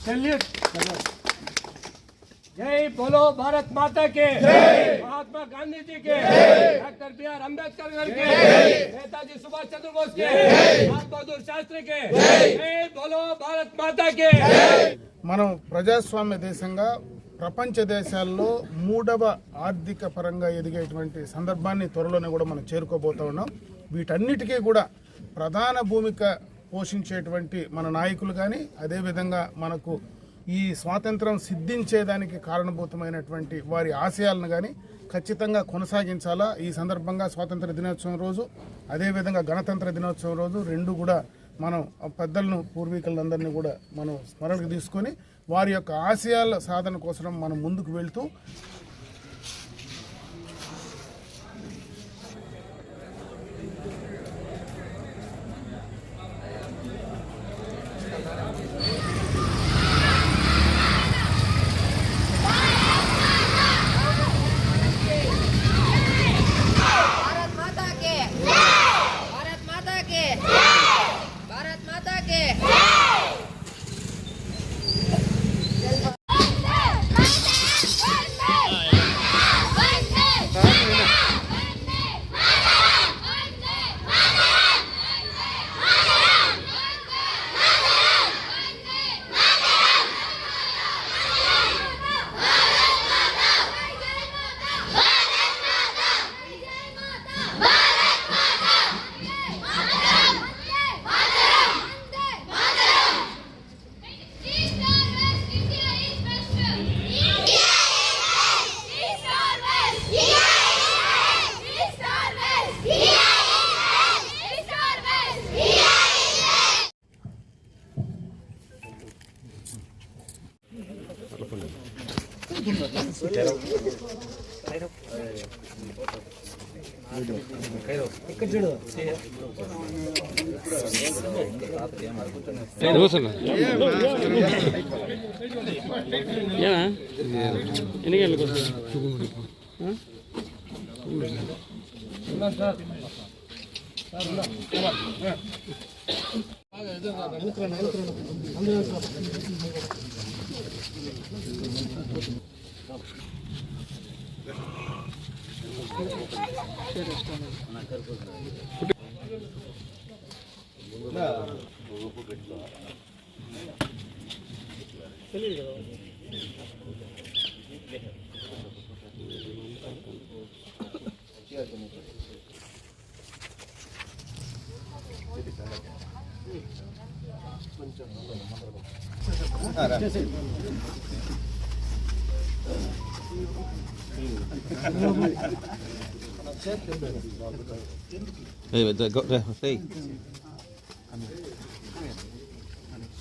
Salute. जय बोलो भारत माता के, महात्मा गांधी जी के, डॉक्टर बी.आर. अंबेडकर के, नेताजी सुभाष चंद्र बोस के, लाल बहादुर शास्त्री के, जय बोलो भारत माता के। మనం ప్రజాస్వామ్య దేశంగా ప్రపంచ దేశాల్లో మూడవ ఆర్థిక పరంగా ఎదిగేటువంటి సందర్భాన్ని త్వరలోనే కూడా మనం చేరుకోబోతా ఉన్నాం. వీటన్నిటికీ కూడా ప్రధాన భూమిక పోషించేటువంటి మన నాయకులు కానీ, అదేవిధంగా మనకు ఈ స్వాతంత్రం సిద్ధించేదానికి కారణభూతమైనటువంటి వారి ఆశయాలను కానీ ఖచ్చితంగా కొనసాగించాలా. ఈ సందర్భంగా స్వాతంత్ర దినోత్సవం రోజు, అదేవిధంగా గణతంత్ర దినోత్సవం రోజు రెండు కూడా మనం పెద్దలను, పూర్వీకులందరినీ కూడా మనం స్మరణకు తీసుకొని వారి యొక్క ఆశయాల సాధన కోసం మనం ముందుకు వెళ్తూ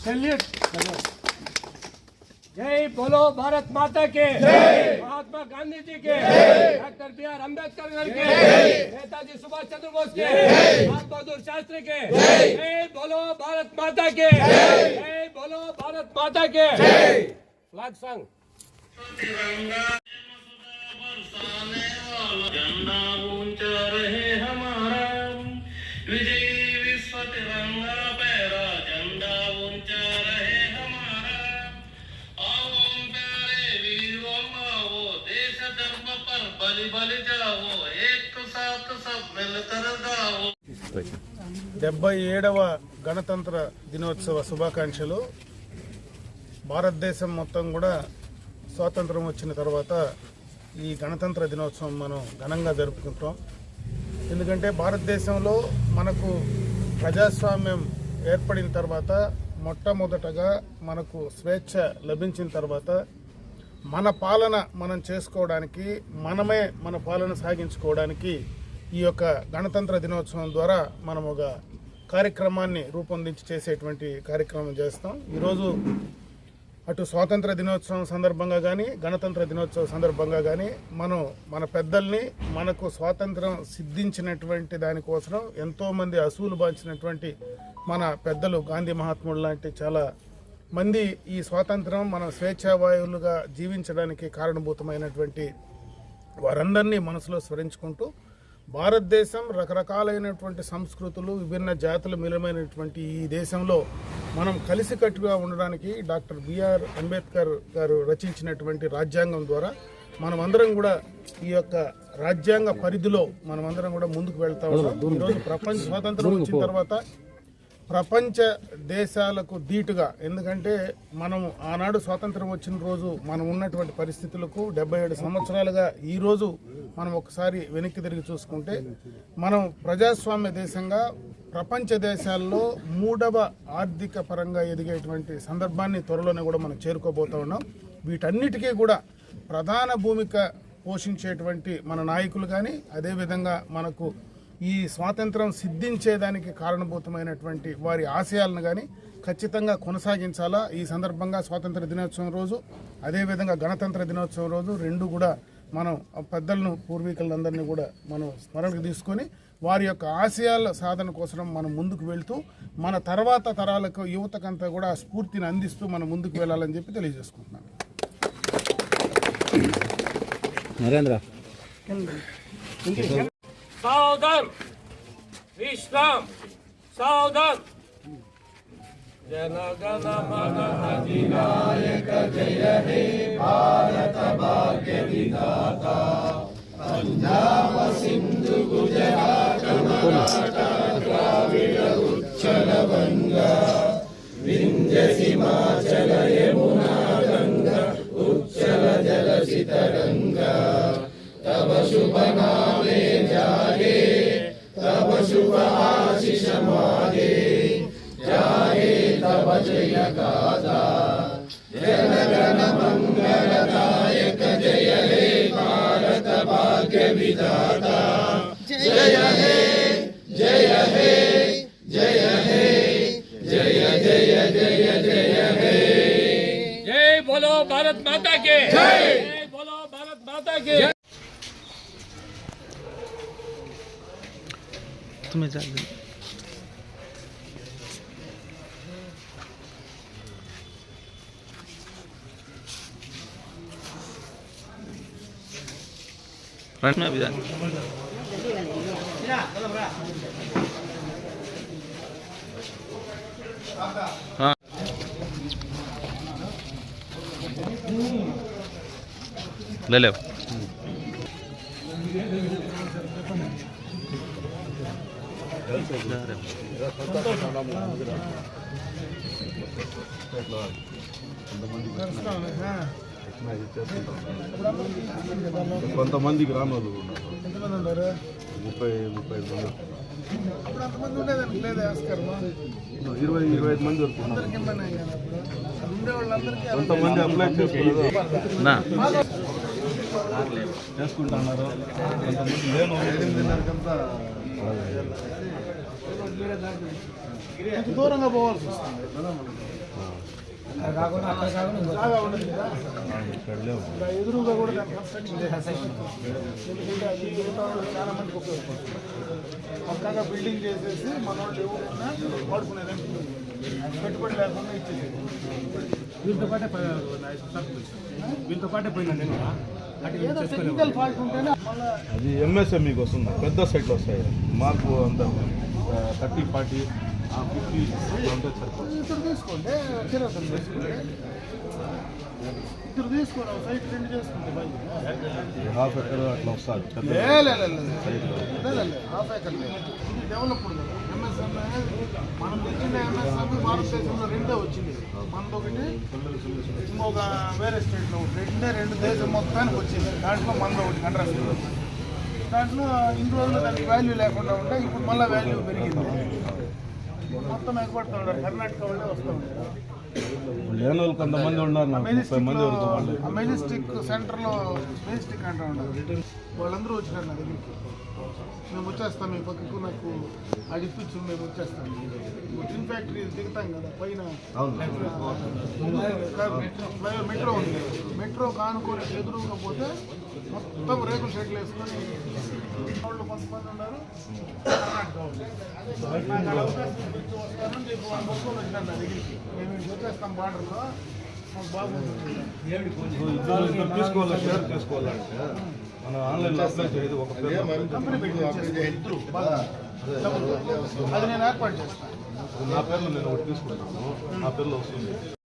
सैल्यूट। जय बोलो भारत माता के, महात्मा गांधी जी के, डॉक्टर बी.आर. अंबेडकर के, नेताजी सुभाष चंद्र बोस के, लाल बहादुर शास्त्री के, जय बोलो भारत माता के, जय बोलो भारत माता के। Flag song. झंडा ऊंचा रहे हमारा, विजयी विश्व तिरंगा पहरा, झंडा ऊंचा रहे हमारा। आओ प्यारे वीरों आओ, देश धर्म पर बलि बलि जाओ, एक साथ सब मिलकर गाओ। 77వ గణతంత్ర దినోత్సవ శుభాకాంక్షలు. భారతదేశం మొత్తం కూడా స్వాతంత్రం వచ్చిన తర్వాత ఈ గణతంత్ర దినోత్సవం మనం ఘనంగా జరుపుకుంటాం. ఎందుకంటే భారతదేశంలో మనకు ప్రజాస్వామ్యం ఏర్పడిన తర్వాత, మొట్టమొదటగా మనకు స్వేచ్ఛ లభించిన తర్వాత మన పాలన మనం చేసుకోవడానికి, మనమే మన పాలన సాగించుకోవడానికి ఈ యొక్క గణతంత్ర దినోత్సవం ద్వారా మనం ఒక కార్యక్రమాన్ని రూపొందించి చేసేటువంటి కార్యక్రమం చేస్తాం. ఈరోజు అటు స్వాతంత్ర దినోత్సవం సందర్భంగా కానీ, గణతంత్ర దినోత్సవం సందర్భంగా కానీ మనం మన పెద్దల్ని, మనకు స్వాతంత్రం సిద్ధించినటువంటి దానికోసం ఎంతోమంది అసూలు బాల్చినటువంటి మన పెద్దలు, గాంధీ మహాత్ములు లాంటి చాలా మంది ఈ స్వాతంత్రం మనం స్వేచ్ఛావాయువులుగా జీవించడానికి కారణభూతమైనటువంటి వారందరినీ మనసులో స్మరించుకుంటూ భారతదేశం రకరకాలైనటువంటి సంస్కృతులు, విభిన్న జాతులు మిలమైనటువంటి ఈ దేశంలో మనం కలిసికట్టుగా ఉండడానికి డాక్టర్ బిఆర్ అంబేద్కర్ గారు రచించినటువంటి రాజ్యాంగం ద్వారా మనమందరం కూడా ఈ యొక్క రాజ్యాంగ పరిధిలో మనమందరం కూడా ముందుకు వెళ్తా ఉన్నాం. ఈరోజు ప్రపంచ స్వాతంత్రం వచ్చిన తర్వాత ప్రపంచ దేశాలకు ధీటుగా, ఎందుకంటే మనం ఆనాడు స్వాతంత్రం వచ్చిన రోజు మనం ఉన్నటువంటి పరిస్థితులకు 77 సంవత్సరాలుగా ఈరోజు మనం ఒకసారి వెనక్కి తిరిగి చూసుకుంటే మనం ప్రజాస్వామ్య దేశంగా ప్రపంచ దేశాల్లో 3వ ఆర్థిక పరంగా ఎదిగేటువంటి సందర్భాన్ని త్వరలోనే కూడా మనం చేరుకోబోతా ఉన్నాం. వీటన్నిటికీ కూడా ప్రధాన భూమిక పోషించేటువంటి మన నాయకులు కానీ, అదేవిధంగా మనకు ఈ స్వాతంత్రం సిద్ధించేదానికి కారణభూతమైనటువంటి వారి ఆశయాలను కానీ ఖచ్చితంగా కొనసాగించాలా. ఈ సందర్భంగా స్వాతంత్ర దినోత్సవం రోజు, అదేవిధంగా గణతంత్ర దినోత్సవం రోజు రెండు కూడా మనం పెద్దలను, పూర్వీకులందరినీ కూడా మనం స్మరణకు తీసుకొని వారి యొక్క ఆశయాల సాధన కోసం మనం ముందుకు వెళ్తూ మన తర్వాత తరాలకు, యువతకంతా కూడా ఆ స్ఫూర్తిని అందిస్తూ మనం ముందుకు వెళ్ళాలని చెప్పి తెలియజేసుకుంటున్నాను. నరేంద్ర सावधान विश्राम सावधान जनगण मन अधिनायक जय हे भारत भाग्य विधाता पंजाब सिंधु गुजरात मराठा द्राविड़ उच्चल बंगा विंध्य हिमाचल यमुना गंगा उच्चल जलधि तरंगा तब शुभ नामे जागे तब शुभ आशीष मागे जागे तब जय गाथा जनगण मंगलदायक जय हे भारत भाग्य विधाता जय हे जय हे जय हे जय जय जय जय हे जय बोलो भारत माता के जय बोलो भारत माता के तुम्हें जा फ्रंट में भी जा हाँ ले ले కొంతమందికి రానోళ్ళు ఎంతమంది ఉన్నారు? 30-35 మంది, అప్పుడు అంతమంది ఉండేదానికి లేదా ఆస్కారం? 20-25 మంది వస్తున్నారు. అందరికి ఇబ్బంది అయ్యాను అప్పుడు. ఉండే వాళ్ళందరికీ కొంతమంది అప్లై చేసుకున్నారు, నా చేసుకుంటున్నారు. కొంతమంది లేను 8:30కంతా కొంచెం దూరంగా పోవాల్సి వస్తుంది కదా మనకి. జాగా ఉండదు కదా, ఇక్కడ లేవు. ఇలా ఎదురుగా కూడా దాన్ని కన్స్ట్రక్షన్ చేసేస్తాం. ఎందుకంటే అది జీవితంలో చాలా మందికి ఉపయోగపడుతుంది. పక్కగా బిల్డింగ్ చేసేసి మన వాళ్ళు ఎవరైనా వాడుకునేదానికి పెట్టుబడి లేకుండా ఇచ్చేసి వీళ్ళతో పాటే పోయినా నేను ఏదో టెక్నికల్ ఫాల్ట్ ఉంటేనే మళ్ళీ అది ఎంఎస్ఎంఈకి వస్తుంది, పెద్ద సైట్లు వస్తాయి. మాకు అంత 30-40 50 అంతా సరిపోతుంది. ఇద్దరు తీసుకోండి, చిరతం తీసుకోండి, ఇద్దరు తీసుకోండి, సైట్ 2 చేసుకుంటే బయట హాఫ్ ఎకర్ అట్లా వస్తుంది పెద్ద లేదండి. హాఫ్ ఏకర్ లేదు, ఇది డెవలప్డ్ కదా. ఎంఎస్ఎంఏ మనం తెచ్చిన ఎంఎస్ఎంఏ భారతదేశంలో 2 వచ్చింది. మనదొకటి, ఇంకొక వేరే స్టేట్లో 2 దేశం మొత్తానికి వచ్చింది. దాంట్లో మనది ఒకటి కంట్రాస్ట్. దాంట్లో ఇన్ని రోజులు దానికి వాల్యూ లేకుండా ఉంటే ఇప్పుడు మళ్ళీ వాల్యూ పెరిగింది. మొత్తం ఎగబడుతూ ఉన్నారు, కర్ణాటక వాళ్ళే వస్తూ ఉంటారు. లేని వాళ్ళు కొంతమంది ఉన్నారు, 30 మంది వరకు వాళ్ళు. మెజెస్టిక్ సెంటర్లో మెజెస్టిక్ అంటూ ఉన్నారు. వాళ్ళందరూ వచ్చినారు నా దగ్గరికి. మేము వచ్చేస్తాం, మీ పక్కకు నాకు అది ఇప్పించు, మేము వచ్చేస్తాం. టిన్ ఫ్యాక్టరీ దిగుతాం కదా పైన, మెట్రో ఉంది. మెట్రో కానుకొని ఎదురుగా పోతే మొత్తం రేకుల షెడ్లు వేసుకొని వాళ్ళు కొంతమంది ఉన్నారు. కర్ణాటక వాళ్ళు నాకు అవకాశం ఇచ్చి వస్తాను, రేపు వాళ్ళు మొత్తం వచ్చినారు నా దగ్గరికి. మేము వచ్చేస్తాం బార్డర్లో, మాకు బాగుంటుంది. తీసుకోవాలి, షేర్ చేసుకోవాలంటే మనం ఆన్లైన్లో అప్లై చేయదు ఒక పేరు అది నేను ఏర్పాటు చేస్తాను. నా పేర్లో నేను ఒకటి తీసుకుంటాను, నా పేర్లో వస్తుంది.